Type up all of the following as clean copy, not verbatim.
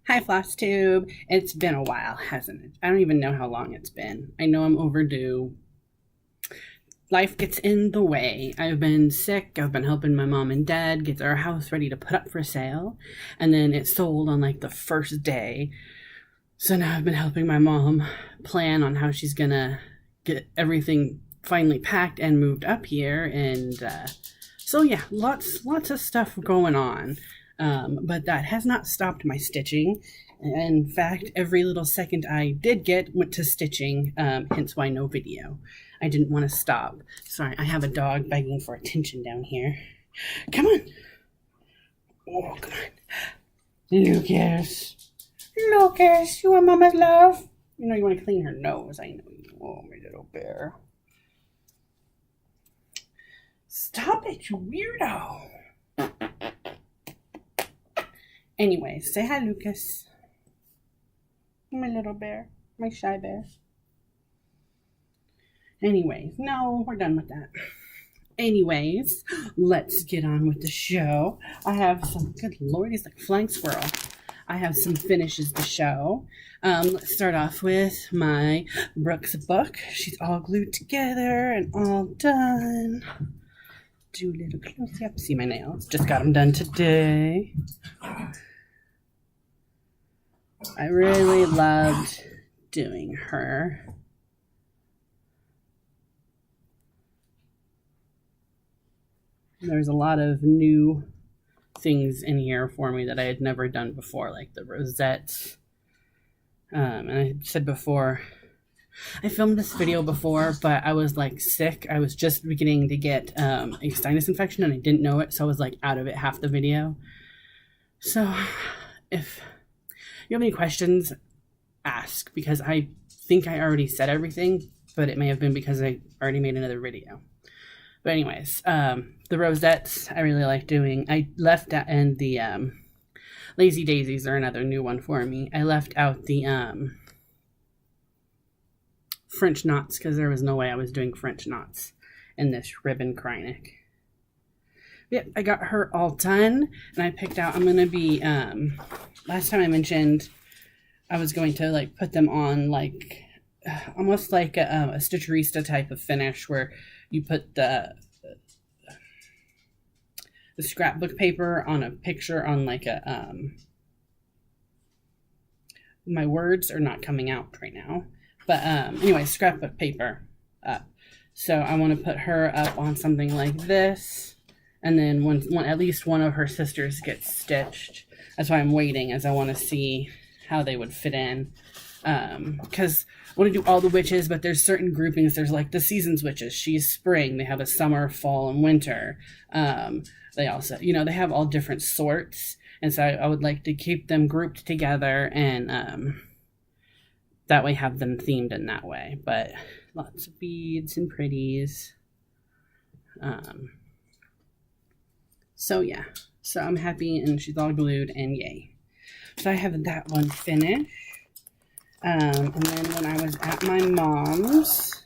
Hi, Flosstube. It's been a while, hasn't it? I don't even know how long it's been. I know I'm overdue. Life gets in the way. I've been sick. I've been helping my mom and dad get their house ready to put up for sale. And then it sold on like the first day. So now I've been helping my mom plan on how she's going to get everything finally packed and moved up here. And so, yeah, lots of stuff going on. But that has not stopped my stitching. In fact, every little second I did get went to stitching, hence why no video. I didn't want to stop. Sorry, I have a dog begging for attention down here. Come on. Oh, come on. Lucas. Lucas, you want Mama's love? You know you want to clean her nose. I know you. Oh, my little bear. Stop it, you weirdo. Anyway, say hi, Lucas. My little bear. My shy bear. Anyways, no, we're done with that. Anyways, let's get on with the show. I have some, good lord, he's like a flying squirrel. I have some finishes to show. Let's start off with my Brooks book. She's all glued together and all done. Do a little close-up. See my nails. Just got them done today. I really loved doing her. There's a lot of new things in here for me that I had never done before, like the rosettes. And I said before, I filmed this video before, but I was like sick. I was just beginning to get a sinus infection and I didn't know it, so I was like out of it half the video. So if you have any questions, ask, because I think I already said everything, but it may have been because I already made another video. But anyways, the rosettes I really like doing. I left out, and the Lazy Daisies are another new one for me. I left out the French knots because there was no way I was doing French knots in this ribbon Krynic. Yep, I got her all done, and I picked out, I'm going to be, last time I mentioned I was going to like put them on like, almost like a Stitcherista type of finish where you put the scrapbook paper on a picture on like a, my words are not coming out right now, but anyway, scrapbook paper up. So I want to put her up on something like this, and then one at least one of her sisters gets stitched. That's why I'm waiting, as I want to see how they would fit in. Because I want to do all the witches, but there's certain groupings. There's like the seasons witches. She's spring. They have a summer, fall, and winter. They also, they have all different sorts. And so I would like to keep them grouped together and that way have them themed in that way. But lots of beads and pretties. So yeah. So I'm happy, and she's all glued, and yay. So I have that one finished. And then when I was at my mom's,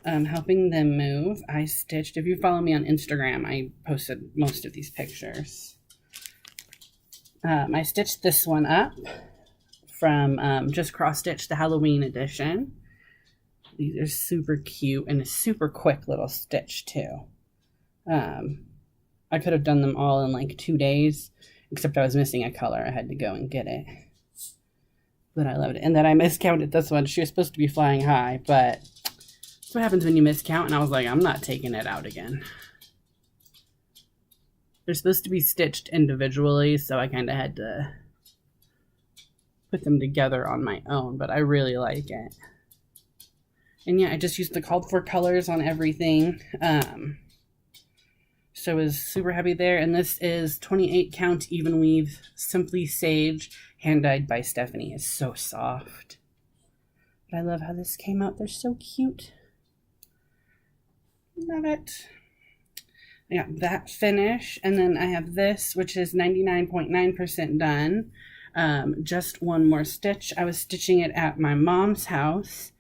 helping them move, I stitched, if you follow me on Instagram, I posted most of these pictures. I stitched this one up from just cross stitch, the Halloween edition. These are super cute and a super quick little stitch too. I could have done them all in like 2 days, except I was missing a color. I had to go and get it. But I loved it. And then I miscounted this one. She was supposed to be flying high, but that's what happens when you miscount. And I was like, I'm not taking it out again. They're supposed to be stitched individually, so I kind of had to put them together on my own, but I really like it. And yeah, I just used the called for colors on everything. So I was super happy there. And this is 28 count even weave Simply Sage, hand dyed by Stephanie. It's so soft. But I love how this came out. They're so cute. Love it. I got that finish, and then I have this, which is 99.9% done. Just one more stitch. I was stitching it at my mom's house,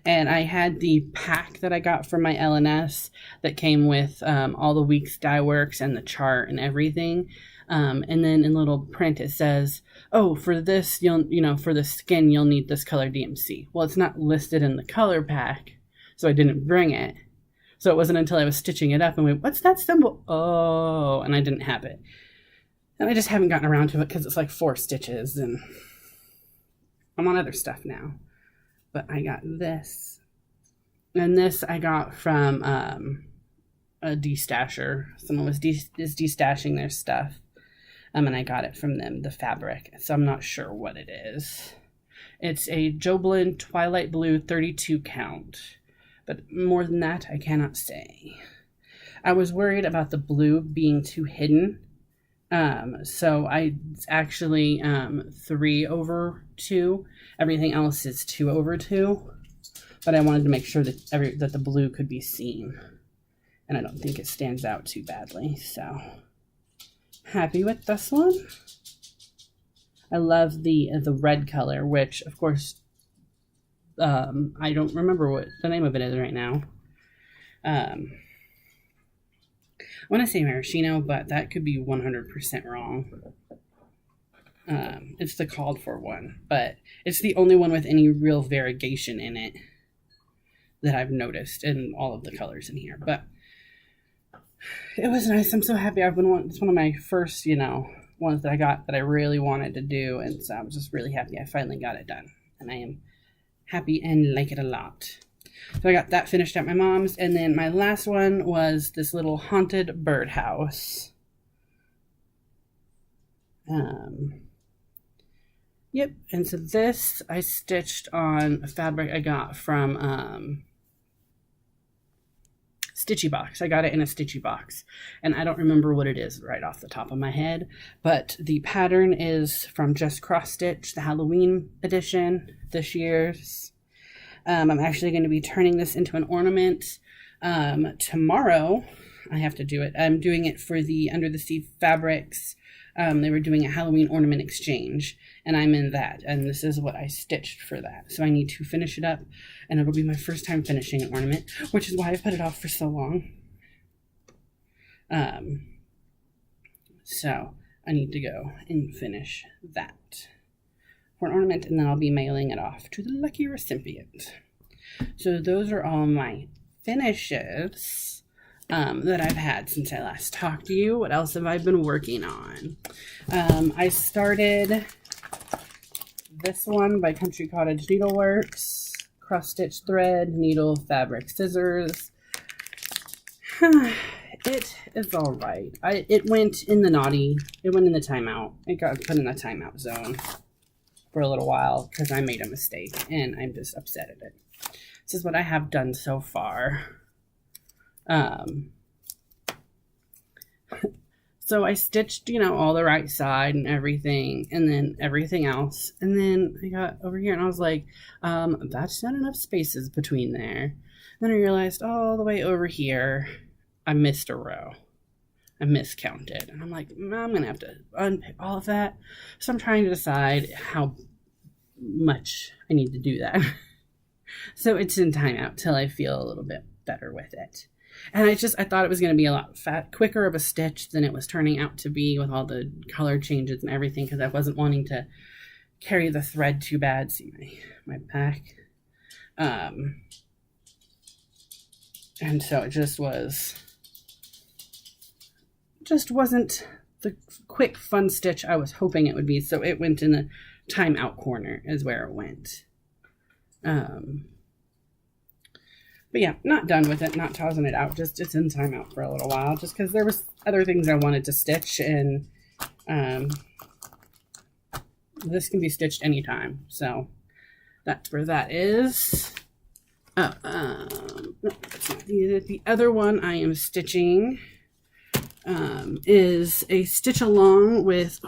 and I had the pack that I got from my LNS that came with all the week's dye works and the chart and everything. And then in little print it says, oh, for this, for the skin, you'll need this color DMC. Well, it's not listed in the color pack, so I didn't bring it. So it wasn't until I was stitching it up and went, what's that symbol? Oh, and I didn't have it. And I just haven't gotten around to it because it's like 4 stitches and I'm on other stuff now. But I got this. And this I got from a destasher. Someone was destashing their stuff. And I got it from them, the fabric. So I'm not sure what it is. It's a Joblin Twilight Blue 32 count. But more than that, I cannot say. I was worried about the blue being too hidden. So I actually 3/2. Everything else is 2/2. But I wanted to make sure that that the blue could be seen. And I don't think it stands out too badly. So happy with this one. I love the red color, which of course I don't remember what the name of it is right now. I want to say maraschino, but that could be 100% wrong. It's the called for one, but it's the only one with any real variegation in it that I've noticed in all of the colors in here. But it was nice. I'm so happy. It's one of my first, ones that I got that I really wanted to do, and so I'm just really happy I finally got it done, and I am happy and like it a lot. So I got that finished at my mom's, and then my last one was this little haunted birdhouse. Yep, and so this I stitched on a fabric I got from Stitchy Box. I got it in a Stitchy Box, and I don't remember what it is right off the top of my head, but the pattern is from Just Cross Stitch, the Halloween edition, this year's. I'm actually going to be turning this into an ornament tomorrow. I have to do it. I'm doing it for the Under the Sea Fabrics. They were doing a Halloween ornament exchange, and I'm in that, and this is what I stitched for that. So I need to finish it up, and it'll be my first time finishing an ornament, which is why I put it off for so long. So I need to go and finish that for an ornament, and then I'll be mailing it off to the lucky recipient. So those are all my finishes that I've had since I last talked to you. What else have I been working on? I started this one by Country Cottage Needleworks. Cross stitch thread, needle, fabric, scissors. It is all right. It went in the naughty. It went in the timeout. It got put in the timeout zone for a little while because I made a mistake, and I'm just upset at it. This is what I have done so far. So I stitched, all the right side and everything, and then everything else. And then I got over here and I was like, that's not enough spaces between there. Then I realized all the way over here, I missed a row. I miscounted. And I'm like, I'm going to have to unpick all of that. So I'm trying to decide how much I need to do that. So it's in timeout till I feel a little bit better with it. And I thought it was going to be a lot quicker of a stitch than it was turning out to be with all the color changes and everything, because I wasn't wanting to carry the thread too bad. See my pack. And so it just wasn't the quick fun stitch I was hoping it would be. So it went in the timeout corner is where it went. But yeah, not done with it, not tossing it out, just it's in timeout for a little while, just because there was other things I wanted to stitch, and this can be stitched anytime, so that's where that is. No, that's not the other one I am stitching is a stitch along with,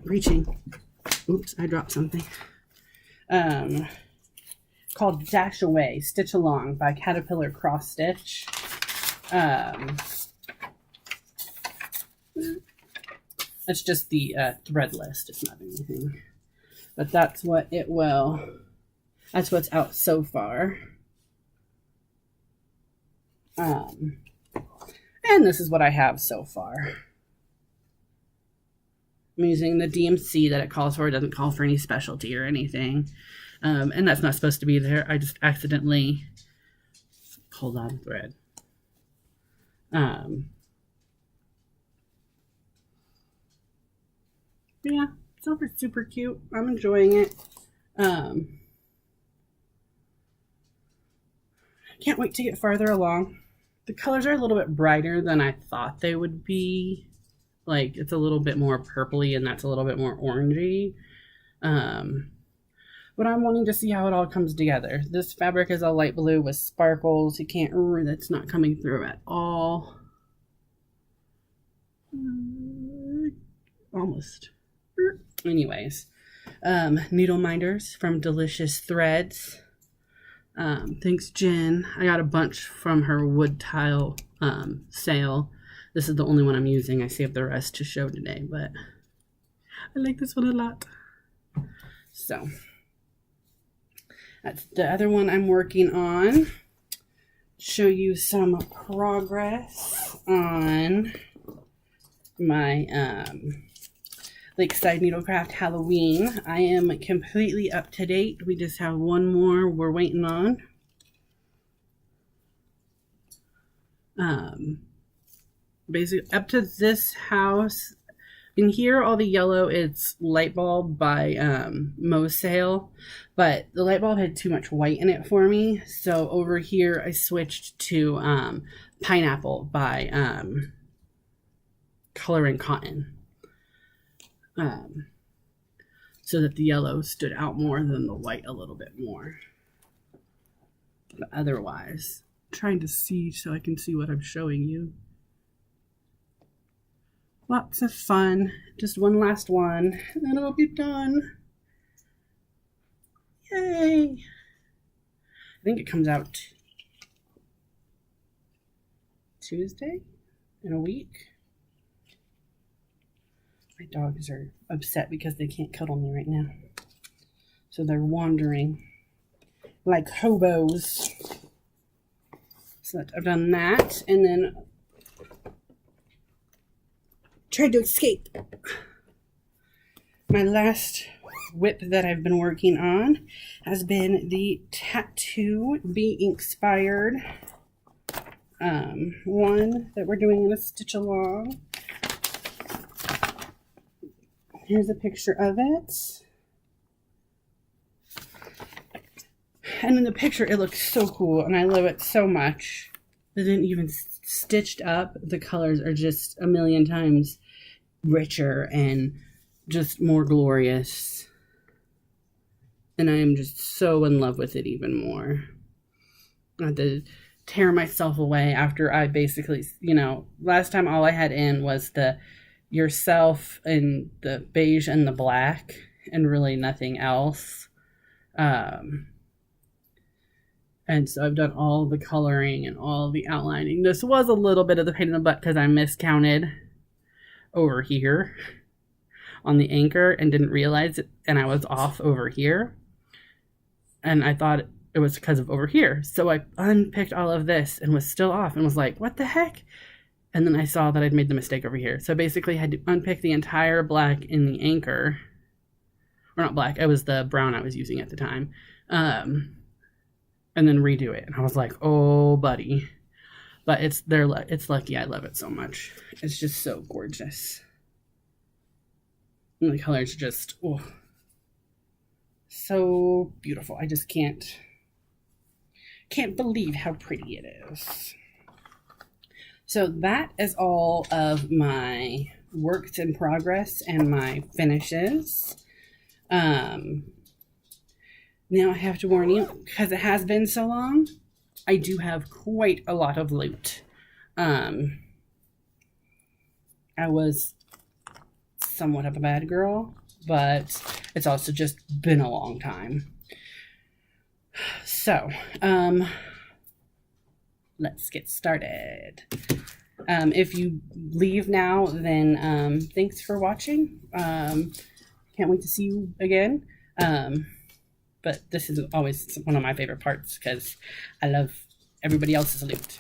reaching. Oops, I dropped something. Called Dash Away, Stitch Along by Caterpillar Cross Stitch. That's just the thread list. It's not anything. But that's what that's what's out so far. And this is what I have so far. I'm using the DMC that it calls for. It doesn't call for any specialty or anything. And that's not supposed to be there. I just accidentally pulled on thread. Yeah, it's super cute. I'm enjoying it. Can't wait to get farther along. The colors are a little bit brighter than I thought they would be. Like, it's a little bit more purpley and that's a little bit more orangey. But I'm wanting to see how it all comes together. This fabric is a light blue with sparkles. You can't, that's not coming through at all. Almost. Anyways, needle minders from Delicious Threads. Thanks, Jen. I got a bunch from her wood tile sale. This is the only one I'm using. I saved the rest to show today, but I like this one a lot. So that's the other one I'm working on. Show you some progress on my Lakeside Needlecraft Halloween. I am completely up to date. We just have one more we're waiting on. Basically up to this house. In here, all the yellow, it's light bulb by Mo Sale, but the light bulb had too much white in it for me. So over here, I switched to pineapple by Color and Cotton. So that the yellow stood out more than the white a little bit more. But otherwise, I'm trying to see so I can see what I'm showing you. Lots of fun. Just one last one, and then it'll be done. Yay! I think it comes out Tuesday in a week. My dogs are upset because they can't cuddle me right now. So they're wandering like hobos. So I've done that, and then tried to escape. My last whip that I've been working on has been the Tattoo Bee inspired one that we're doing in a stitch along. Here's a picture of it. And in the picture, it looks so cool, and I love it so much. It didn't even stitched up. The colors are just a million times richer and just more glorious. And I am just so in love with it even more. I had to tear myself away after I basically, last time all I had in was the yourself and the beige and the black and really nothing else. And so I've done all the coloring and all the outlining. This was a little bit of the pain in the butt because I miscounted over here on the anchor and didn't realize it, and I was off over here. And I thought it was because of over here. So I unpicked all of this and was still off and was like, what the heck? And then I saw that I'd made the mistake over here. So basically I had to unpick the entire black in the anchor. Or not black, it was the brown I was using at the time. And then redo it. And I was like, oh, buddy. But it's lucky. I love it so much. It's just so gorgeous. And the colors just, so beautiful. I just can't believe how pretty it is. So that is all of my works in progress and my finishes. Now I have to warn you, because it has been so long, I do have quite a lot of loot. I was somewhat of a bad girl, but it's also just been a long time. So, let's get started. If you leave now, then thanks for watching. Can't wait to see you again. But this is always one of my favorite parts because I love everybody else's loot.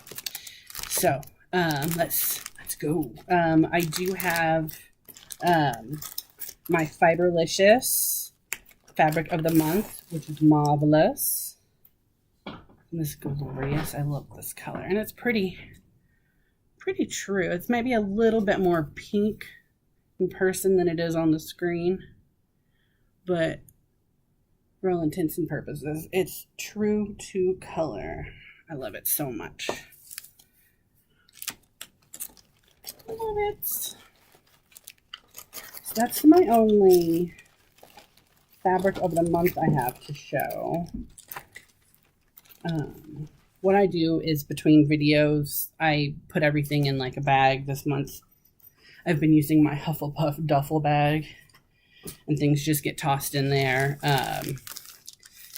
So let's go. I do have my Fiberlicious fabric of the month, which is marvelous. And this is glorious. I love this color, and it's pretty true. It's maybe a little bit more pink in person than it is on the screen, but for all intents and purposes, it's true to color. I love it so much. I love it. So that's my only fabric of the month I have to show. What I do is between videos, I put everything in like a bag. This month, I've been using my Hufflepuff duffel bag, and things just get tossed in there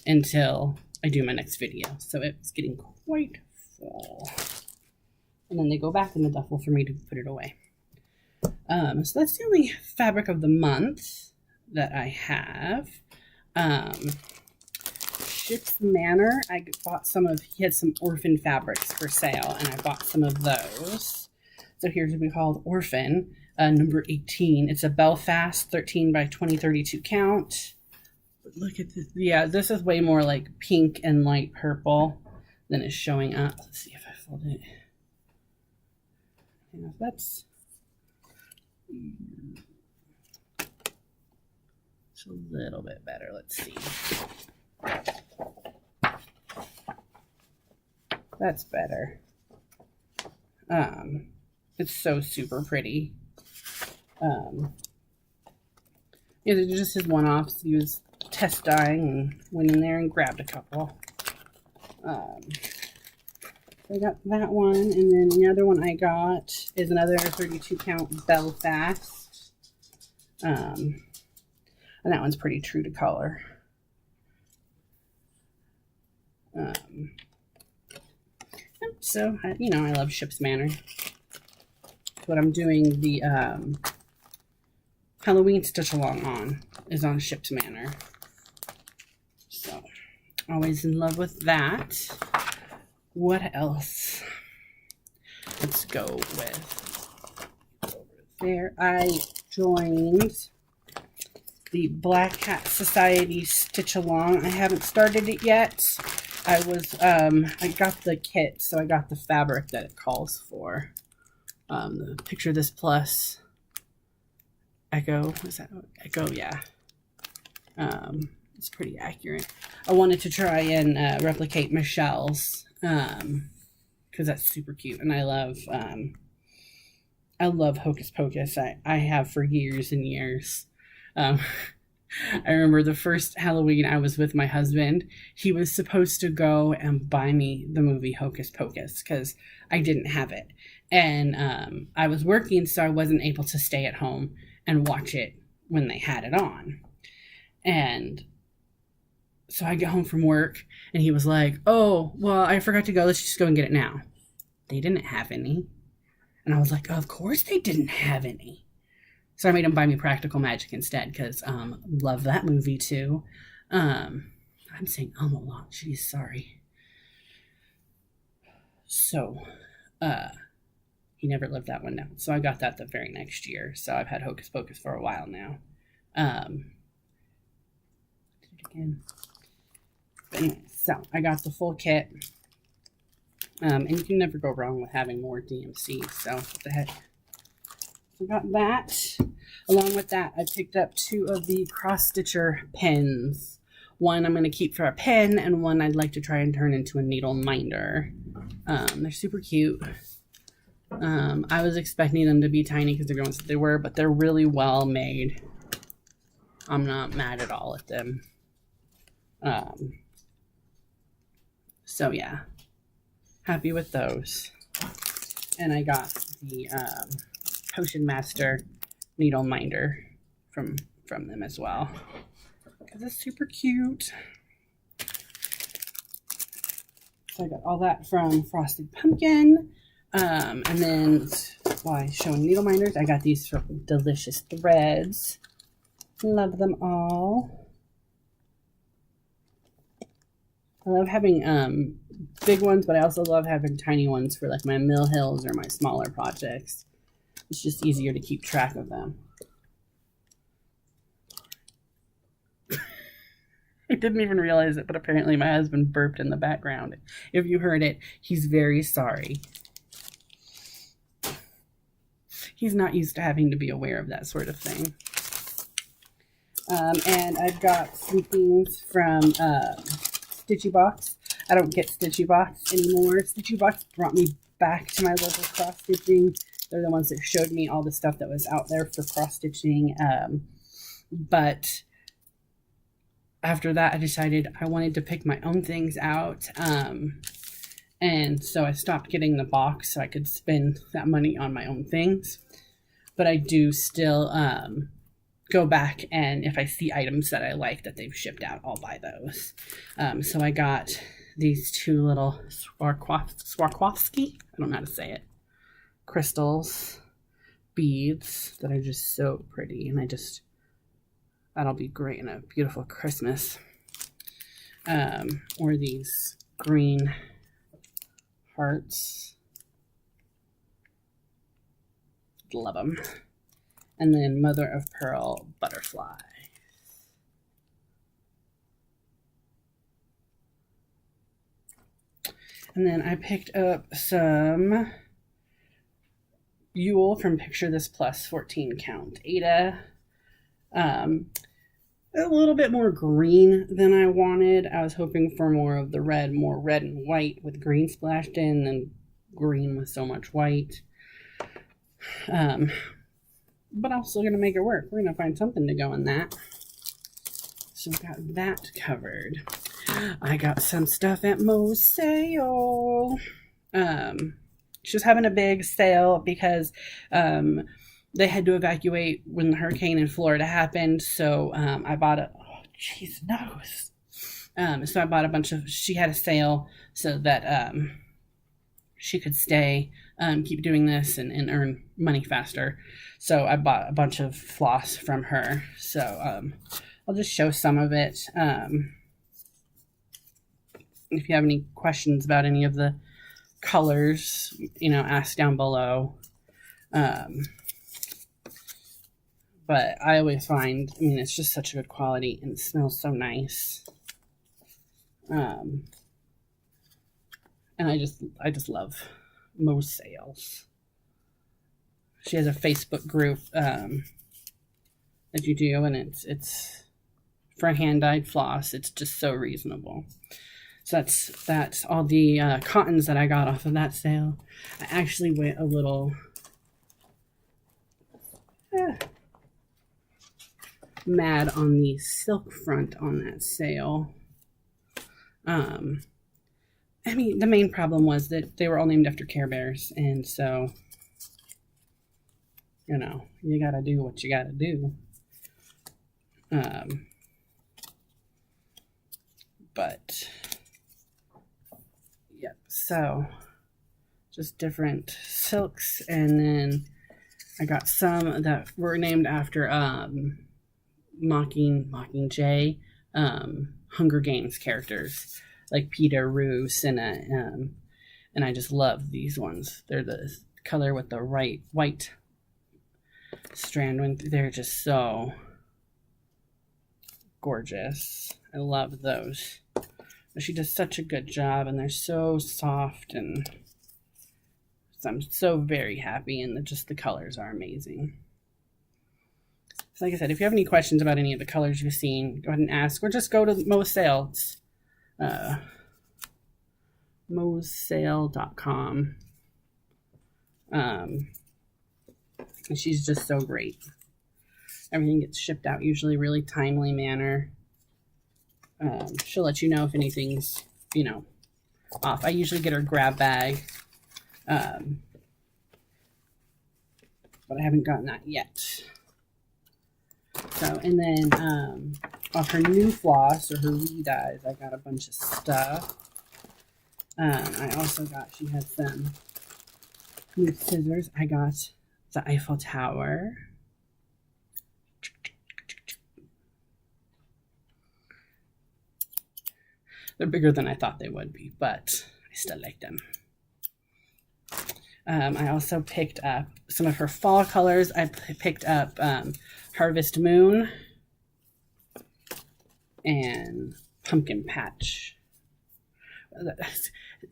until I do my next video. So it's getting quite full. And then they go back in the duffel for me to put it away. So that's the only fabric of the month that I have. Ship's Manor, I bought some of, he had some Orphan fabrics for sale, and I bought some of those. So here's what we called Orphan, number 18. It's a Belfast 13 by 20, 32 count. Look at this. Yeah, this is way more like pink and light purple than is showing up. Let's see if I fold it. Yeah, that's it's a little bit better. Let's see. That's better. It's so super pretty. Yeah, it's just his one-offs. He was test dyeing and went in there and grabbed a couple. So I got that one, and then the other one I got is another 32 count Belfast. And that one's pretty true to color. So, you know, I love Ship's Manor. What I'm doing the Halloween stitch along on is on Ship's Manor. So, always in love with that. What else? Let's go with over there. I joined the Black Hat Society stitch along. I haven't started it yet. I got the kit, so I got the fabric that it calls for. The Picture This Plus Echo, is that Echo? Yeah. It's pretty accurate. I wanted to try and replicate Michelle's, because that's super cute, and I love Hocus Pocus. I have for years and years. I remember the first Halloween I was with my husband, he was supposed to go and buy me the movie Hocus Pocus because I didn't have it. And I was working, so I wasn't able to stay at home and watch it when they had it on. And so I get home from work, and he was like, oh, well, I forgot to go. Let's just go and get it now. They didn't have any. And I was like, of course they didn't have any. So I made him buy me Practical Magic instead, because love that movie too. I'm saying a lot. Jeez, sorry. So, he never lived that one down. So I got that the very next year. So I've had Hocus Pocus for a while now. Again. But anyway, so I got the full kit. And you can never go wrong with having more DMC. So what the heck. I got that. Along with that, I picked up 2 of the cross stitcher pens. One I'm going to keep for a pen, and one I'd like to try and turn into a needle minder. They're super cute. I was expecting them to be tiny because everyone said they were, but they're really well made. I'm not mad at all at them. So yeah, happy with those. And I got the Potion Master needle minder from them as well, because it's super cute. So I got all that from Frosted Pumpkin. And then while showing needle minders, I got these from Delicious Threads. Love them all. I love having big ones, but I also love having tiny ones for like my Mill Hills or my smaller projects. It's just easier to keep track of them. didn't even realize it, but apparently my husband burped in the background. If you heard it, he's very sorry. He's not used to having to be aware of that sort of thing. And I've got some things from Stitchy Box. I don't get Stitchy Box anymore. Stitchy Box brought me back to my local cross stitching. They're the ones that showed me all the stuff that was out there for cross stitching. But after that, I decided I wanted to pick my own things out. And so I stopped getting the box so I could spend that money on my own things. But I do still go back, and if I see items that I like that they've shipped out, I'll buy those. So I got these two little Swarovski, I don't know how to say it, crystals, beads that are just so pretty, and that'll be great in a beautiful Christmas. Or these green hearts. Love them. And then mother of pearl butterfly. And then I picked up some Yule from Picture This Plus 14 count Ada. A little bit more green than I wanted. I was hoping for more of the red, more red and white with green splashed in than green with so much white. But I'm still going to make it work. We're going to find something to go in that. So we got that covered. I got some stuff at Mo's sale. She was having a big sale because they had to evacuate when the hurricane in Florida happened. So I bought so I bought a bunch of, she had a sale so that she could stay, keep doing this and earn money faster. So I bought a bunch of floss from her. So I'll just show some of it. If you have any questions about any of the colors, ask down below. But I always find, it's just such a good quality and it smells so nice. And I just love Mo's sales. She has a Facebook group that you do, and it's for hand-dyed floss. It's just so reasonable. So that's all the cottons that I got off of that sale. I actually went a little mad on the silk front on that sale. The main problem was that they were all named after Care Bears, and so, you gotta do what you gotta do. But, yep, so, just different silks, and then I got some that were named after, Mockingjay, Hunger Games characters, like Peter, Rue, Cinna, and I just love these ones. They're the color with the white strand. They're just so gorgeous. I love those. She does such a good job, and they're so soft, and I'm so very happy, and just the colors are amazing. So like I said, if you have any questions about any of the colors you've seen, go ahead and ask, or just go to Mo's sale. It's mossale.com. And she's just so great. Everything gets shipped out usually really timely manner. She'll let you know if anything's, off. I usually get her grab bag. But I haven't gotten that yet. So, and then off her new floss, or her re-dyes, I got a bunch of stuff. I also she had some new scissors. I got the Eiffel Tower. They're bigger than I thought they would be, but I still like them. I also picked up some of her fall colors. I picked up Harvest Moon and pumpkin patch.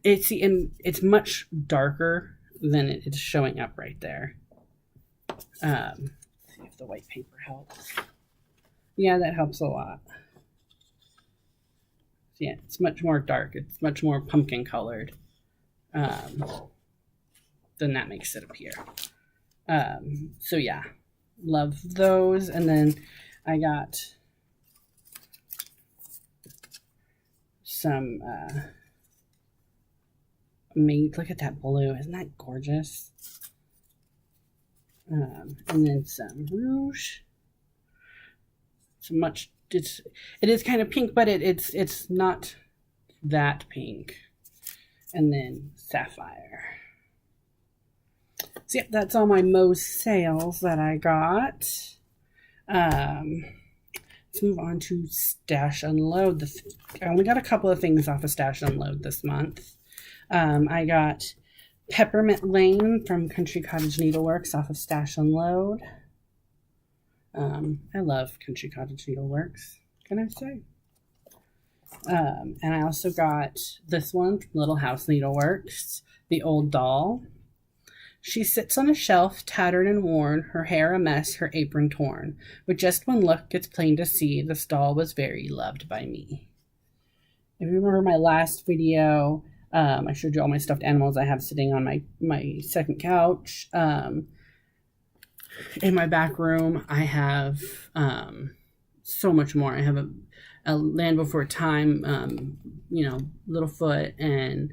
It's much darker than it's showing up right there. See if the white paper helps. Yeah, that helps a lot. Yeah, it's much more dark. It's much more pumpkin colored. Then that makes it appear. So yeah, love those. And then I got some look at that blue. Isn't that gorgeous? And then some rouge. It is kind of pink, but it's not that pink. And then sapphire. So yeah, that's all my Moe's sales that I got. Let's move on to Stash Unload. I only got a couple of things off of Stash Unload this month. I got Peppermint Lane from Country Cottage Needleworks off of Stash Unload. I love Country Cottage Needleworks, can I say? And I also got this one from Little House Needleworks, the Old Doll. She sits on a shelf, tattered and worn, her hair a mess, her apron torn. With just one look, it's plain to see this doll was very loved by me. If you remember my last video, I showed you all my stuffed animals I have sitting on my second couch. In my back room, I have so much more. I have a Land Before Time, Littlefoot, and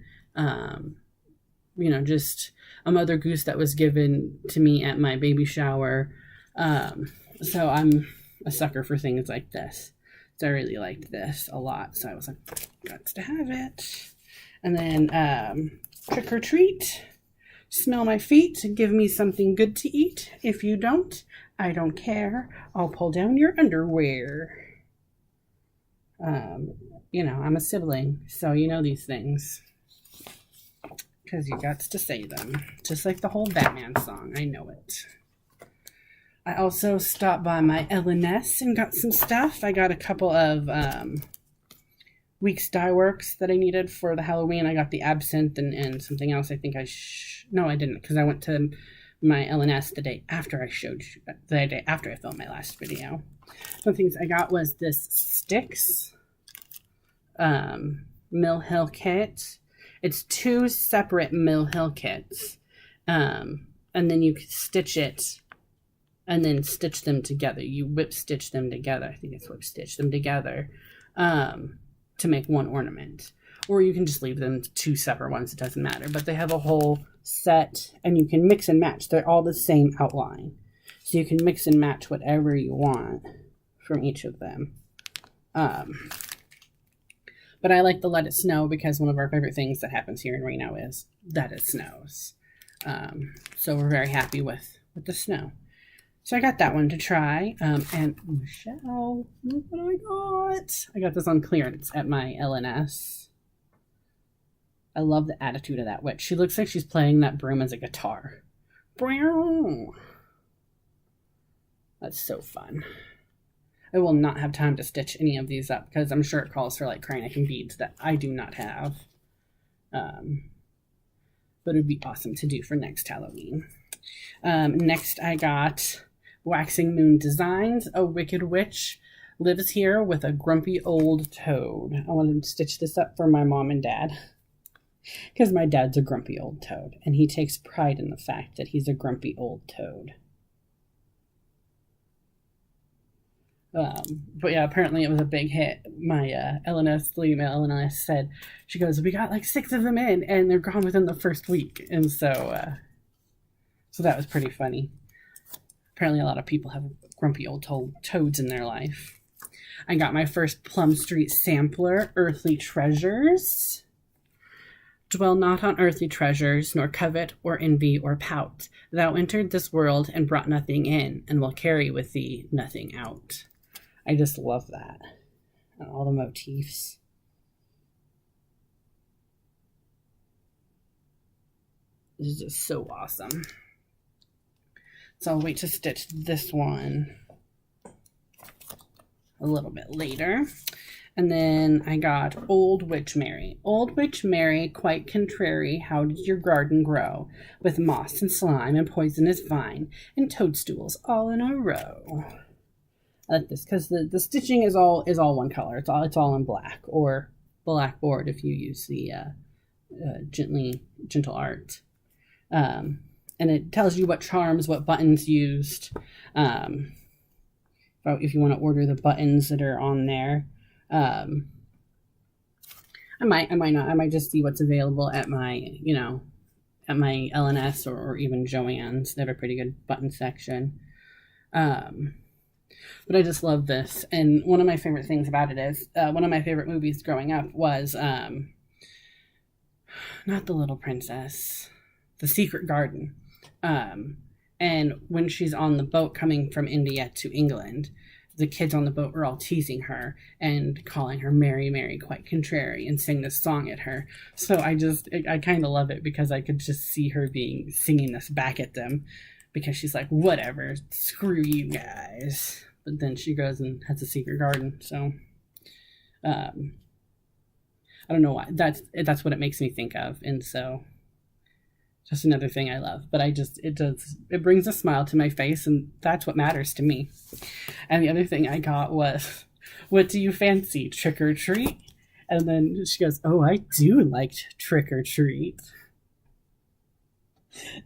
just a mother goose that was given to me at my baby shower. So I'm a sucker for things like this. So I really liked this a lot. So I was like, got to have it. And then Trick or Treat. Smell my feet. Give me something good to eat. If you don't, I don't care. I'll pull down your underwear. I'm a sibling, so you know these things. Because you got to say them. Just like the whole Batman song. I know it. I also stopped by my L&S and got some stuff. I got a couple of Weeks Dye Works that I needed for the Halloween. I got the absinthe and something else. I think no, I didn't, because I went to my L&S the day after I filmed my last video. One of the things I got was this Sticks Mill Hill kit. It's 2 separate Mill Hill kits. And then you stitch it and then stitch them together. You whip stitch them together. I think it's whip stitch them together to make one ornament. Or you can just leave them 2 separate ones. It doesn't matter. But they have a whole set and you can mix and match. They're all the same outline. So you can mix and match whatever you want from each of them. But I like the Let It Snow because one of our favorite things that happens here in Reno is that it snows. So we're very happy with the snow. So I got that one to try. And Michelle, look what I got. I got this on clearance at my L&S. I love the attitude of that witch. She looks like she's playing that broom as a guitar. That's so fun. I will not have time to stitch any of these up because I'm sure it calls for like cryonic and beads that I do not have. But it would be awesome to do for next Halloween. Next I got Waxing Moon Designs. A wicked witch lives here with a grumpy old toad. I wanted to stitch this up for my mom and dad because my dad's a grumpy old toad and he takes pride in the fact that he's a grumpy old toad. But yeah, apparently it was a big hit. My L&S said, she goes, we got like 6 of them in and they're gone within the first week. And so that was pretty funny. Apparently a lot of people have grumpy old toads in their life. I got my first Plum Street sampler, Earthly Treasures. Dwell not on earthly treasures, nor covet or envy or pout. Thou entered this world and brought nothing in, and will carry with thee nothing out. I just love that. And all the motifs. This is just so awesome. So I'll wait to stitch this one. a little bit later. And then I got Old Witch Mary. Old Witch Mary, quite contrary, how did your garden grow? With moss and slime and poisonous vine and toadstools all in a row. I like this because the stitching is all one color. It's all in black or blackboard if you use the gentle art. And it tells you what charms, what buttons used. If you want to order the buttons that are on there. I might not. I might just see what's available at my, at my LNS or even Joann's. They have a pretty good button section. But I just love this. And one of my favorite things about it is, one of my favorite movies growing up was, not The Little Princess, The Secret Garden. And when she's on the boat coming from India to England, the kids on the boat were all teasing her and calling her Mary, Mary, quite contrary, and sing this song at her. So I kind of love it because I could just see her singing this back at them because she's like, whatever, screw you guys. But then she goes and has a secret garden. So I don't know why. That's what it makes me think of. And so just another thing I love, but it brings a smile to my face, and that's what matters to me. And the other thing I got was, what do you fancy, trick or treat? And then she goes, oh, I do like trick or treat.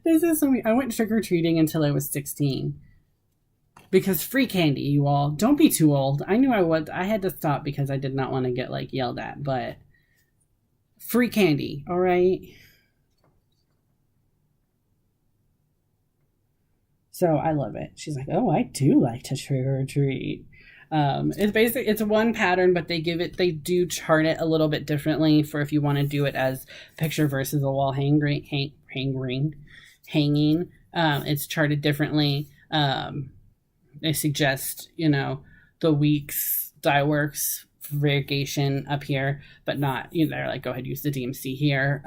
This is so weird. I went trick or treating until I was 16 because free candy, you all. Don't be too old. I knew I would. I had to stop because I did not want to get yelled at, but free candy. All right. So I love it. She's like, oh, I do like to trick or treat. It's one pattern, but they do chart it a little bit differently for if you want to do it as picture versus a wall hanging. It's charted differently. They suggest, the weeks, die works, variegation up here, but not, they're like, go ahead, use the DMC here.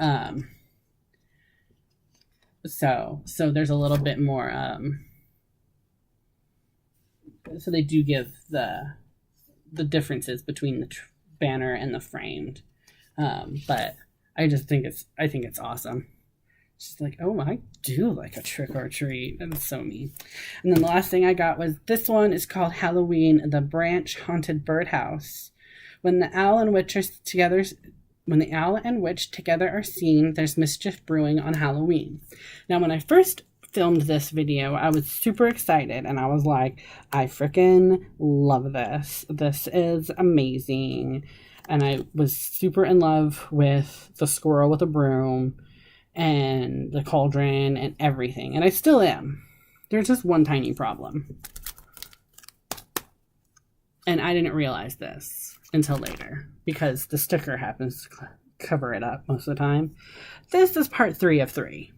So there's a little bit more, so they do give the differences between the banner and the framed. But I think it's awesome. She's like, oh, I do like a trick or treat. That's so mean. And then the last thing I got was, this one is called Halloween, the Branch Haunted Birdhouse. When the owl and witch together are seen, there's mischief brewing on Halloween. Now, when I first filmed this video, I was super excited, and I was like, I freaking love this. This is amazing. And I was super in love with the squirrel with a broom and the cauldron and everything. And I still am. There's just one tiny problem. And I didn't realize this until later because the sticker happens to cover it up most of the time. This is part 3 of 3.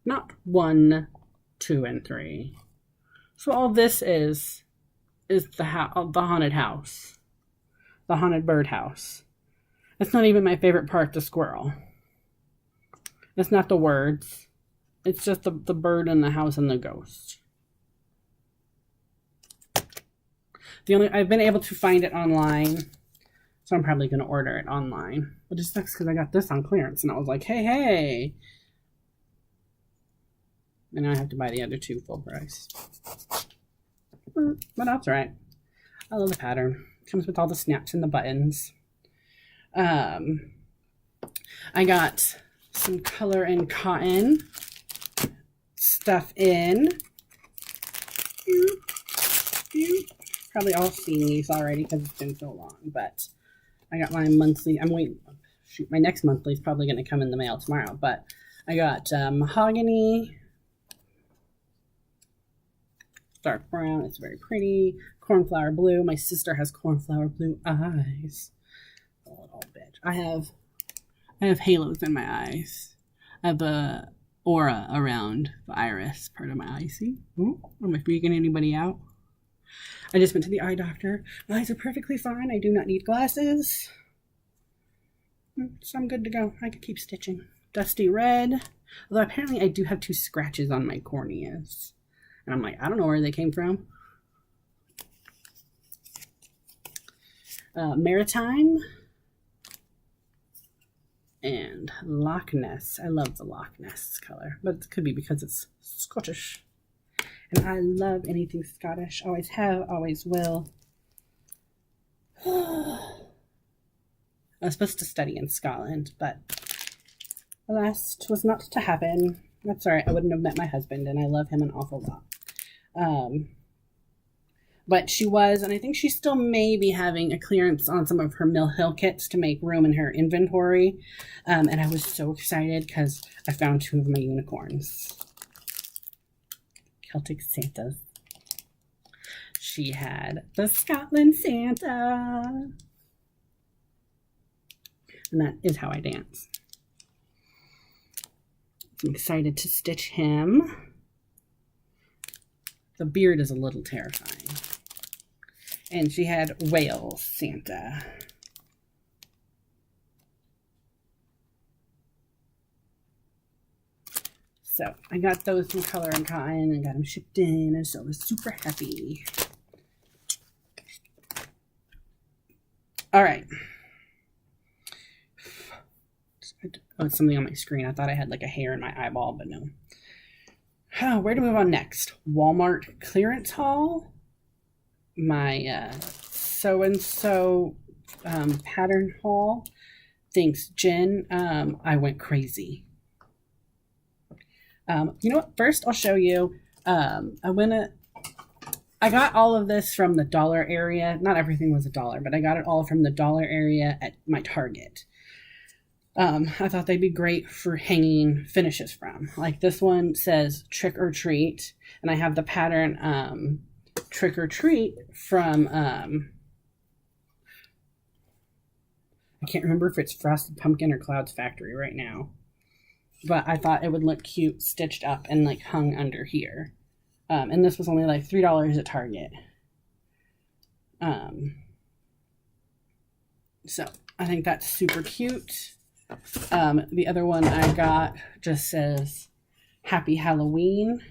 Not 1, 2, and 3. So all this is the haunted house. The haunted birdhouse. It's not even my favorite part, the squirrel. It's not the words. It's just the bird and the house and the ghost. I've been able to find it online, so I'm probably going to order it online. But it sucks because I got this on clearance, and I was like, hey. And now I have to buy the other 2 full price. But that's all right. I love the pattern. It comes with all the snaps and the buttons. I got some color and cotton stuff in. Probably all seen these already because it's been so long, but I got my monthly. My next monthly is probably going to come in the mail tomorrow, but I got mahogany, dark brown. It's very pretty. Cornflower blue. My sister has cornflower blue eyes. A little bitch. I have halos in my eyes. I have a aura around the iris part of my eye. See? Ooh, am I freaking anybody out? I just went to the eye doctor. My eyes are perfectly fine. I do not need glasses. So I'm good to go. I could keep stitching. Dusty red. Although apparently I do have 2 scratches on my corneas. And I'm like, I don't know where they came from. Maritime. And Loch Ness. I love the Loch Ness color. But it could be because it's Scottish. And I love anything Scottish. Always have, always will. I was supposed to study in Scotland, but alas, 'twas not to happen. That's alright, I wouldn't have met my husband, and I love him an awful lot. But she was, and I think she still may be having a clearance on some of her Mill Hill kits to make room in her inventory. And I was so excited because I found 2 of my unicorns. Celtic Santas. She had the Scotland Santa. And that is how I dance. I'm excited to stitch him. The beard is a little terrifying. And she had Wales Santa. So I got those from Color and Cotton and got them shipped in, and so I was super happy. All right. Oh, it's something on my screen. I thought I had like a hair in my eyeball, but no. Oh, where to move on next? Walmart clearance haul. My so-and-so pattern haul. Thanks, Jen. I went crazy. You know what? First, I'll show you. I got all of this from the dollar area. Not everything was $1, but I got it all from the dollar area at my Target. I thought they'd be great for hanging finishes from. Like this one says Trick or Treat, and I have the pattern Trick or Treat from I can't remember if it's Frosted Pumpkin or Clouds Factory right now. But I thought it would look cute stitched up and like hung under here. And this was only like $3 at Target. So I think that's super cute. The other one I got just says Happy Halloween.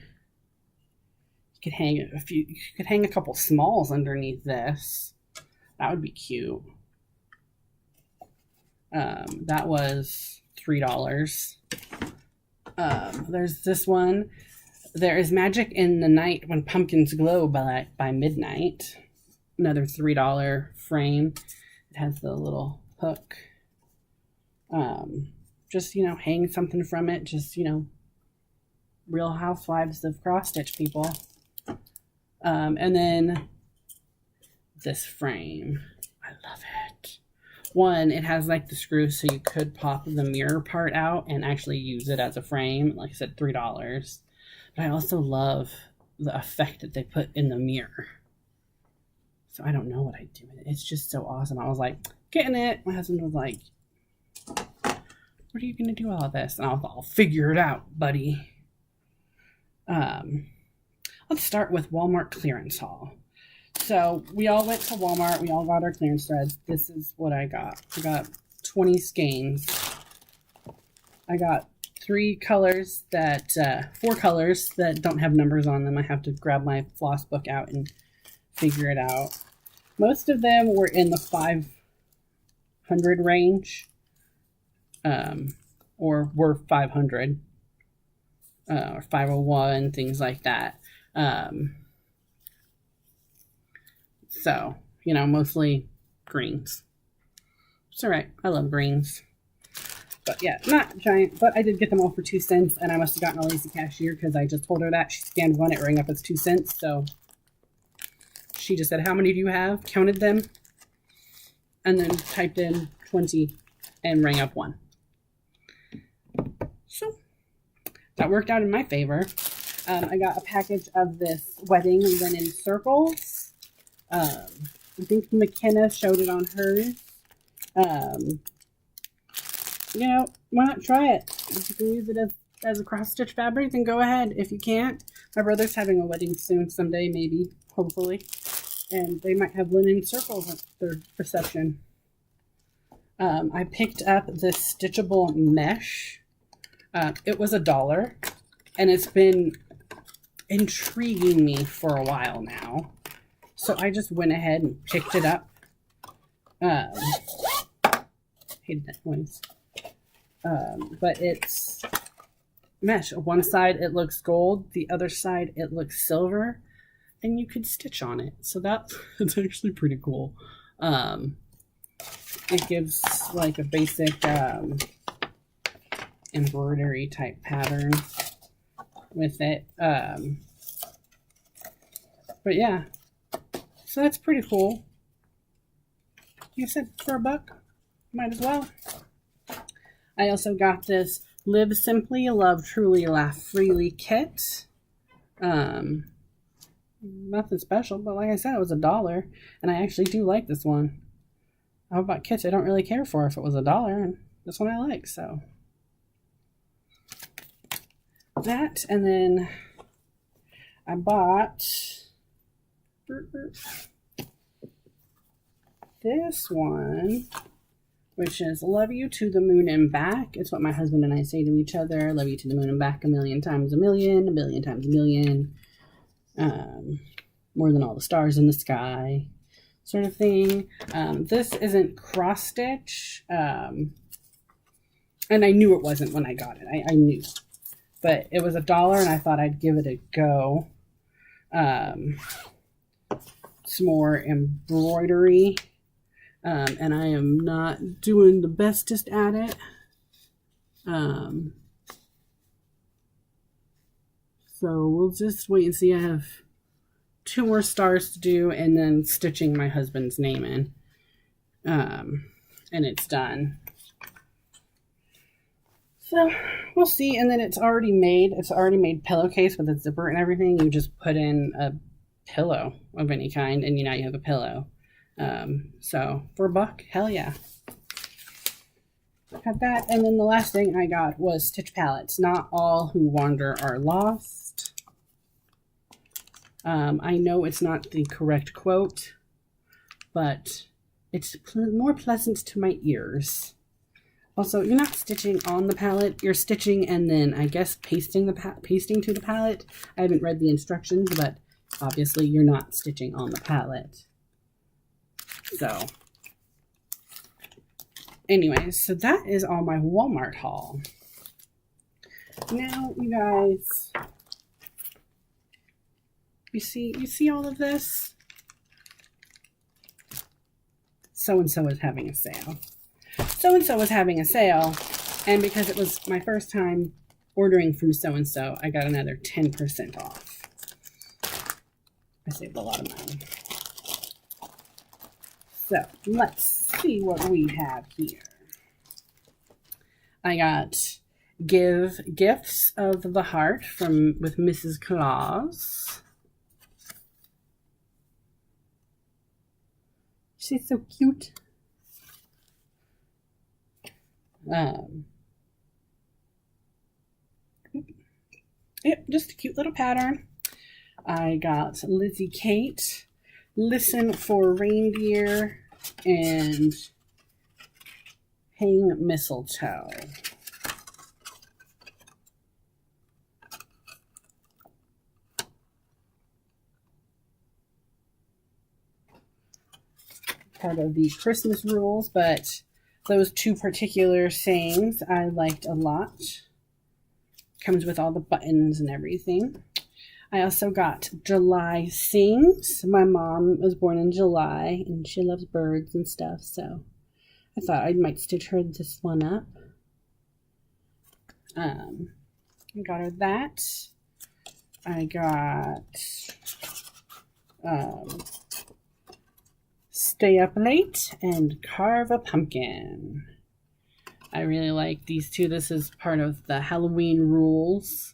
You could hang a couple smalls underneath this. That would be cute. That was $3. There's this one. There is magic in the night when pumpkins glow by midnight. Another $3 frame. It has the little hook. Just, hang something from it. Just, Real Housewives of Cross Stitch people. And then this frame. I love it. One, it has like the screws so you could pop the mirror part out and actually use it as a frame. Like I said, $3. But I also love the effect that they put in the mirror. So I don't know what I'd do with it. It's just so awesome. I was like, getting it. My husband was like, what are you going to do all of this? And I was like, I'll figure it out, buddy. Let's start with Walmart clearance haul. So we all went to Walmart. We all got our clearance threads. This is what I got. I got 20 skeins. I got 4 colors that don't have numbers on them. I have to grab my floss book out and figure it out. Most of them were in the 500 range, or were 500, or 501, things like that. So, mostly greens. It's all right. I love greens. But yeah, not giant, but I did get them all for 2 cents, and I must have gotten a lazy cashier because I just told her that. She scanned one, it rang up as 2 cents, so she just said, how many do you have? Counted them, and then typed in 20 and rang up 1. So that worked out in my favor. I got a package of this wedding linen circles. I think McKenna showed it on hers. Why not try it? If you can use it as a cross-stitch fabric, then go ahead. If you can't, my brother's having a wedding soon, someday, maybe, hopefully. And they might have linen circles at their reception. I picked up this stitchable mesh It was $1, and it's been intriguing me for a while now. So I just went ahead and picked it up. Hate that noise. But it's mesh. One side it looks gold, the other side it looks silver, and you could stitch on it. So it's actually pretty cool. It gives like a basic embroidery type pattern with it. But yeah, so that's pretty cool. You said for $1, might as well. I also got this Live Simply, Love Truly, Laugh Freely kit. Nothing special, but like I said, it was $1, and I actually do like this one. How about kits I don't really care for if it was $1, and this one I like, so. That, and then I bought this one, which is Love You to the Moon and Back. It's what my husband and I say to each other. Love you to the moon and back 1,000,000 times 1,000,000, 1,000,000 times 1,000,000. More than all the stars in the sky, sort of thing. This isn't cross stitch. And I knew it wasn't when I got it. I knew. But it was $1 and I thought I'd give it a go. It's more embroidery. And I am not doing the bestest at it. So we'll just wait and see. I have 2 more stars to do and then stitching my husband's name in. And it's done. So we'll see. And then it's already made. It's already made pillowcase with a zipper and everything. You just put in a pillow of any kind and now you have a pillow. So for $1, hell yeah. Have that. And then the last thing I got was stitch palettes. Not all who wander are lost. I know it's not the correct quote, but it's more pleasant to my ears. Also, you're not stitching on the palette. You're stitching and then, I guess, pasting to the palette. I haven't read the instructions, but obviously you're not stitching on the palette. So, anyways, so that is all my Walmart haul. Now, you guys, you see all of this? So-and-so is having a sale. So-and-so was having a sale, and because it was my first time ordering from so-and-so, I got another 10% off. I saved a lot of money. So, let's see what we have here. I got Give Gifts of the Heart with Mrs. Claus. She's so cute. Yep, just a cute little pattern. I got Lizzie Kate, Listen for Reindeer, and Hang Mistletoe. Part of the Christmas rules, but those 2 particular sayings I liked a lot. Comes with all the buttons and everything. I also got July Sings. My mom was born in July, and she loves birds and stuff, so I thought I might stitch her this one up. I got her that. I got Stay Up Late and Carve a Pumpkin. I really like these 2. This is part of the Halloween rules.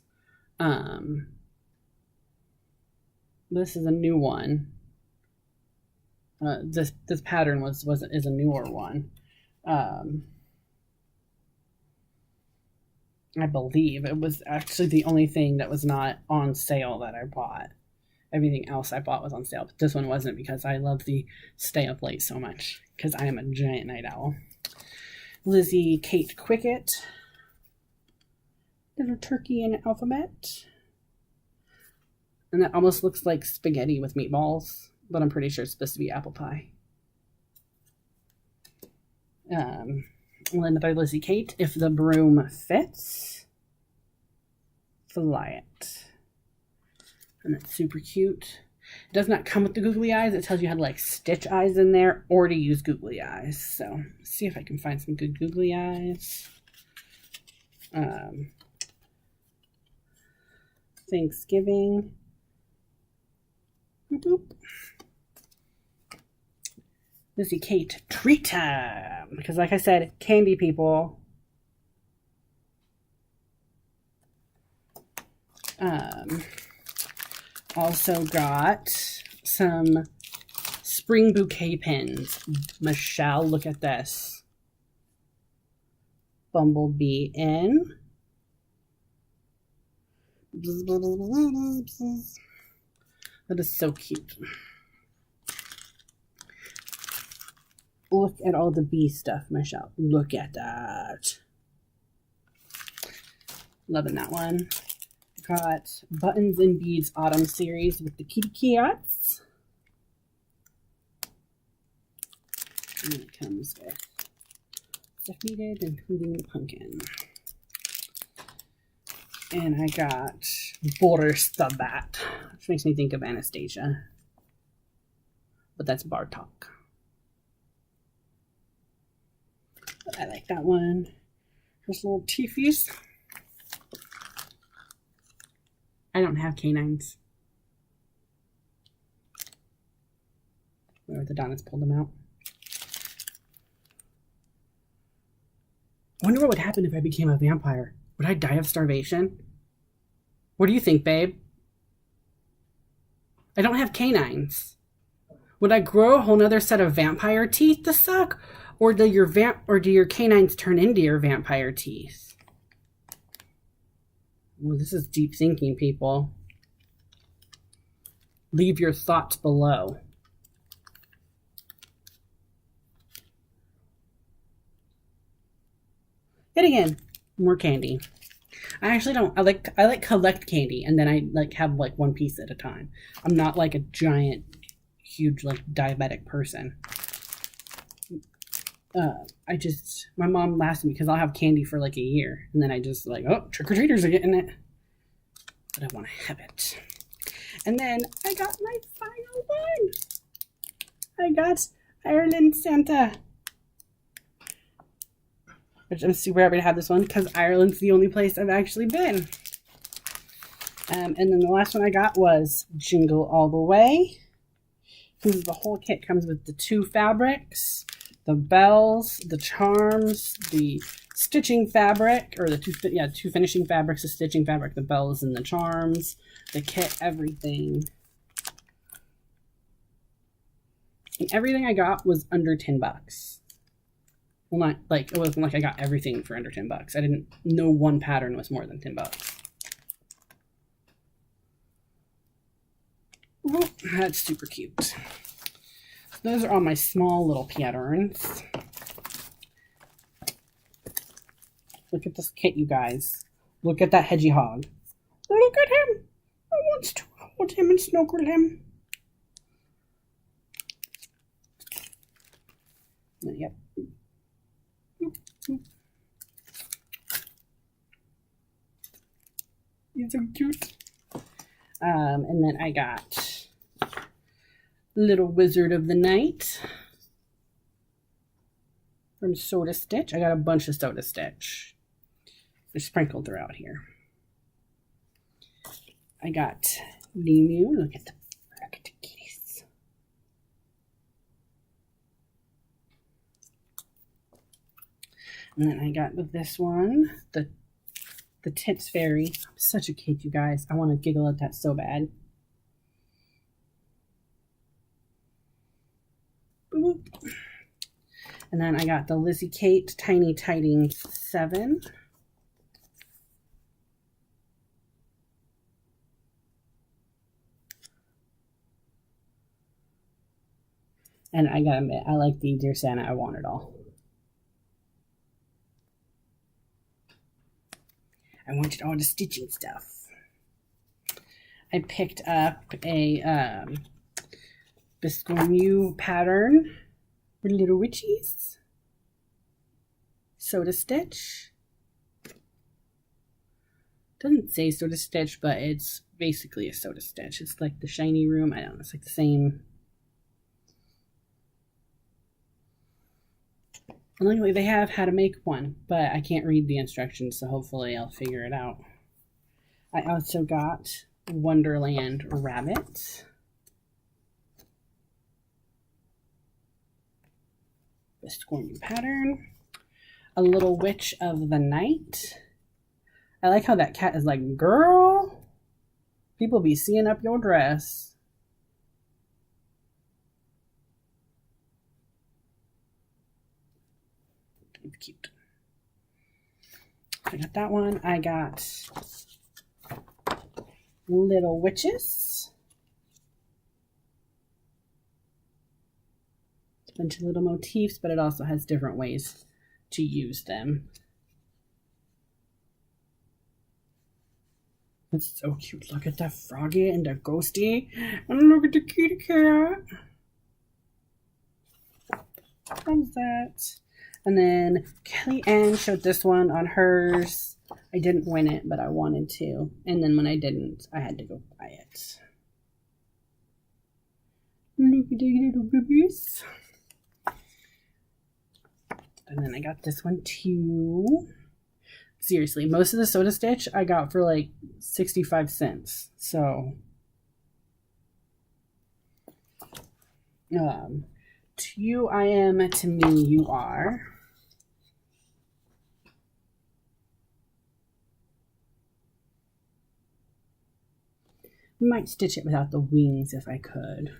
This is a new one. This pattern is a newer one. I believe it was actually the only thing that was not on sale that I bought. Everything else I bought was on sale, but this one wasn't because I love the Stay Up Late so much because I am a giant night owl. Lizzie Kate Quicket. Little turkey and alphabet. And that almost looks like spaghetti with meatballs, but I'm pretty sure it's supposed to be apple pie. Another Lizzie Kate. If the broom fits, fly it. And that's super cute. It does not come with the googly eyes. It tells you how to like stitch eyes in there or to use googly eyes. So let's see if I can find some good googly eyes. Thanksgiving. Boop. Lizzie Kate treat time. Because like I said, candy people. Also got some spring bouquet pins. Michelle, look at this. Bumblebee in. That is so cute. Look at all the bee stuff, Michelle. Look at that. Loving that one. Got Buttons and Beads Autumn Series with the kitty cats. And it comes with stuff needed, including the pumpkin. And I got Boris the Bat, which makes me think of Anastasia. But that's Bartok. But I like that one. There's little teefies. I don't have canines. Where the Donnas pulled them out. I wonder what would happen if I became a vampire. Would I die of starvation? What do you think, babe? I don't have canines. Would I grow a whole nother set of vampire teeth to suck? Or do your canines turn into your vampire teeth? Well, this is deep thinking, people. Leave your thoughts below. Yet again, more candy. I actually don't. I like collect candy, and then I like have like one piece at a time. I'm not like a giant, huge like diabetic person. My mom laughs at me because I'll have candy for like a year, and then I just like, oh, trick-or-treaters are getting it. But I want to have it. And then I got my final one. I got Ireland Santa. Which I'm super happy to have this one because Ireland's the only place I've actually been. And then the last one I got was Jingle All the Way. Because the whole kit comes with the 2 fabrics, the bells, the charms, the stitching fabric, or the 2 finishing fabrics, the stitching fabric, the bells and the charms, the kit, everything. And everything I got was under $10. Well, not like, it wasn't like I got everything for under $10. I didn't know one pattern was more than $10. Oh, that's super cute. Those are all my small little patterns. Look at this kit, you guys. Look at that hedgehog. Look at him. I want to hold him and snuggle him. Yep. He's so cute. And then I got Little Wizard of the Night from Soda Stitch. I got a bunch of Soda Stitch. They're sprinkled throughout here. I got Limu. Look at the kitties. And then I got with this one, the Tits Fairy. I'm such a kid, you guys. I want to giggle at that so bad. Boop. And then I got the Lizzie Kate Tiny Tidings 7. And I gotta admit, I like the Dear Santa, I Want It All. I wanted all the stitching stuff. I picked up a Biscornu pattern for Little Witchies. Soda Stitch. Doesn't say Soda Stitch, but it's basically a Soda Stitch. It's like the shiny room. I don't know. It's like the same. And luckily they have how to make one, but I can't read the instructions, so hopefully I'll figure it out. I also got Wonderland Rabbit. Biscornu pattern. A Little Witch of the Night. I like how that cat is like, girl, people be seeing up your dress. Cute. I got that one. I got Little Witches. It's a bunch of little motifs, but it also has different ways to use them. It's so cute. Look at the froggy and the ghosty. And look at the kitty cat. How's that? And then Kelly Ann showed this one on hers. I didn't win it, but I wanted to. And then when I didn't, I had to go buy it. Look at the little babies. And then I got this one too. Seriously, most of the Soda Stitch I got for like 65 cents. So, to you I am, to me you are. I might stitch it without the wings if I could.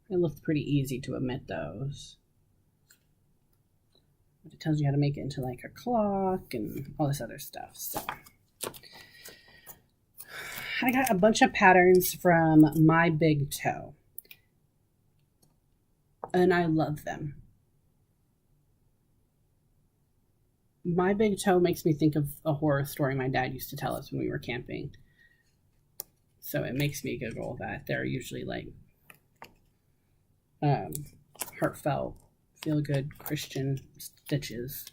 It looked pretty easy to omit those. But it tells you how to make it into like a clock and all this other stuff. So I got a bunch of patterns from My Big Toe. And I love them. My Big Toe makes me think of a horror story my dad used to tell us when we were camping. So it makes me giggle that they're usually like heartfelt, feel-good Christian stitches.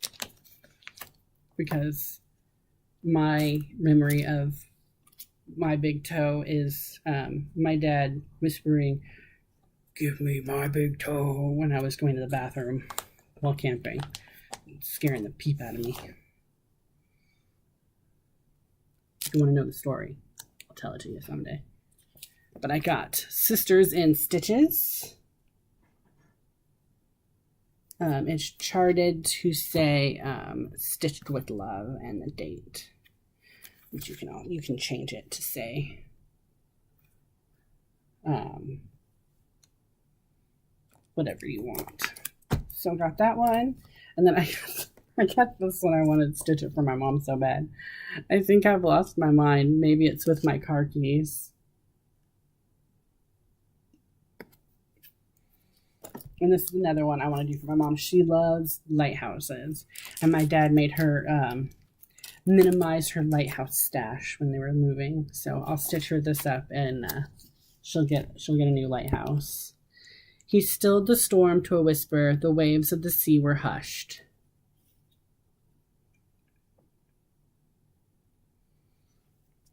Because my memory of My Big Toe is my dad whispering, "Give me my big toe," when I was going to the bathroom while camping, scaring the peep out of me. If you want to know the story, I'll tell it to you someday. But I got Sisters in Stitches. It's charted to say "Stitched with Love" and the date, which you can change it to say whatever you want. So I got that one, and then I got this one. I wanted to stitch it for my mom so bad. I think I've lost my mind. Maybe it's with my car keys. And this is another one I want to do for my mom. She loves lighthouses, and my dad made her minimize her lighthouse stash when they were moving. So I'll stitch her this up, and she'll get a new lighthouse. He stilled the storm to a whisper. The waves of the sea were hushed.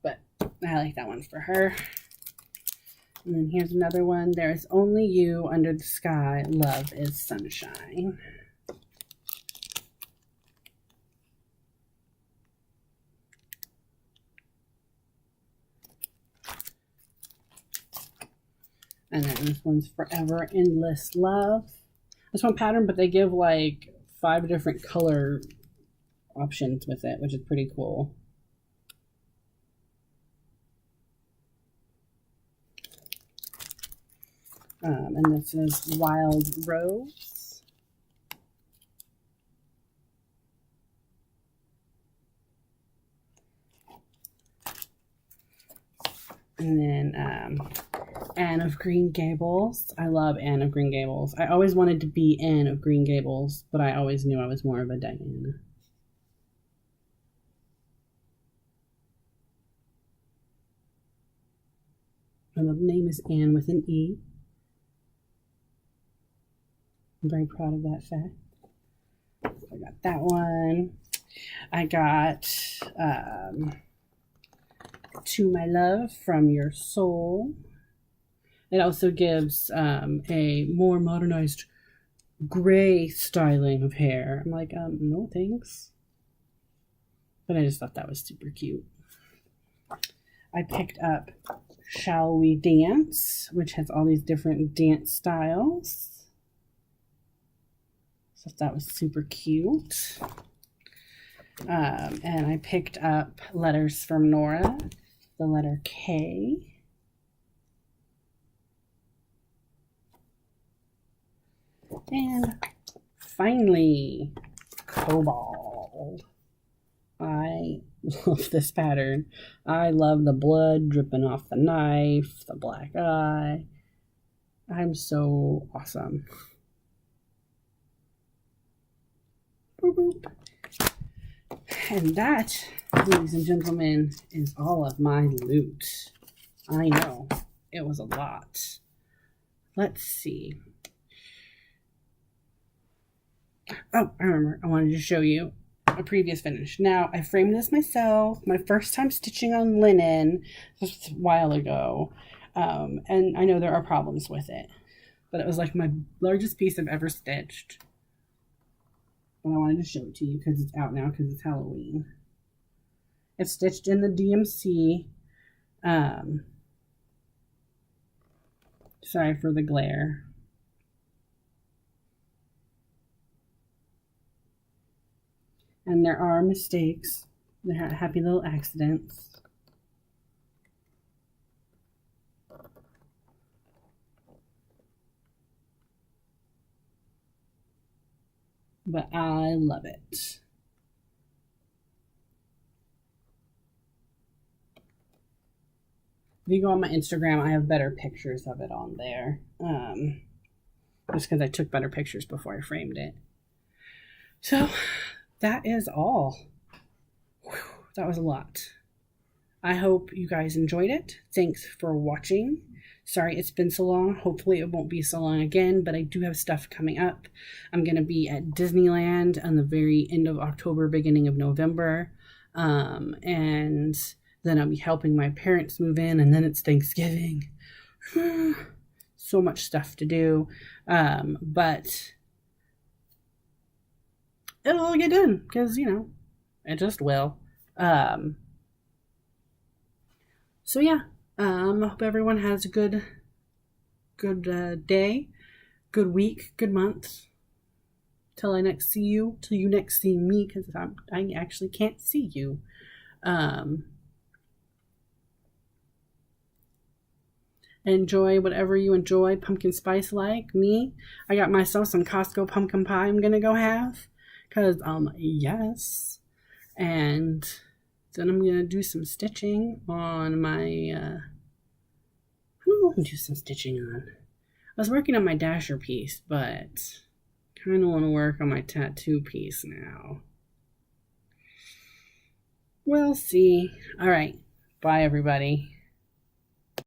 But I like that one for her. And then here's another one. There's only you under the sky. Love is sunshine. And then this one's Forever Endless Love. This one pattern, but they give like 5 different color options with it, which is pretty cool. And this is Wild Rose. And then Anne of Green Gables. I love Anne of Green Gables. I always wanted to be Anne of Green Gables, but I always knew I was more of a Diana. And the name is Anne with an E. I'm very proud of that fact. I got that one. I got To My Love from Your Soul. It also gives a more modernized gray styling of hair. I'm like, no thanks. But I just thought that was super cute. I picked up Shall We Dance, which has all these different dance styles. So that was super cute. And I picked up Letters from Nora, the letter K. And finally, Cobalt. I love this pattern. I love the blood dripping off the knife, the black eye. I'm so awesome. Boop, boop. And that, ladies and gentlemen, is all of my loot. I know, it was a lot. Let's see. Oh, I remember. I wanted to show you a previous finish. Now, I framed this myself. My first time stitching on linen just a while ago. And I know there are problems with it. But it was like my largest piece I've ever stitched. And I wanted to show it to you because it's out now because it's Halloween. It's stitched in the DMC. Sorry for the glare. And there are mistakes. There are happy little accidents. But I love it. If you go on my Instagram, I have better pictures of it on there. Just because I took better pictures before I framed it. So that is all. Whew, that was a lot. I hope you guys enjoyed it. Thanks for watching. Sorry it's been so long. Hopefully it won't be so long again, but I do have stuff coming up. I'm going to be at Disneyland on the very end of October, beginning of November. And then I'll be helping my parents move in, and then it's Thanksgiving. So much stuff to do. But it'll all get done because, you know, it just will. So yeah, I hope everyone has a good day, good week, good month. Till you next see me, because I actually can't see you. Enjoy whatever you enjoy, pumpkin spice like me. I got myself some Costco pumpkin pie I'm gonna go have. Because, yes. And then I'm going to do some stitching on my, do some stitching on. I was working on my dasher piece, but kind of want to work on my tattoo piece now. We'll see. All right. Bye, everybody.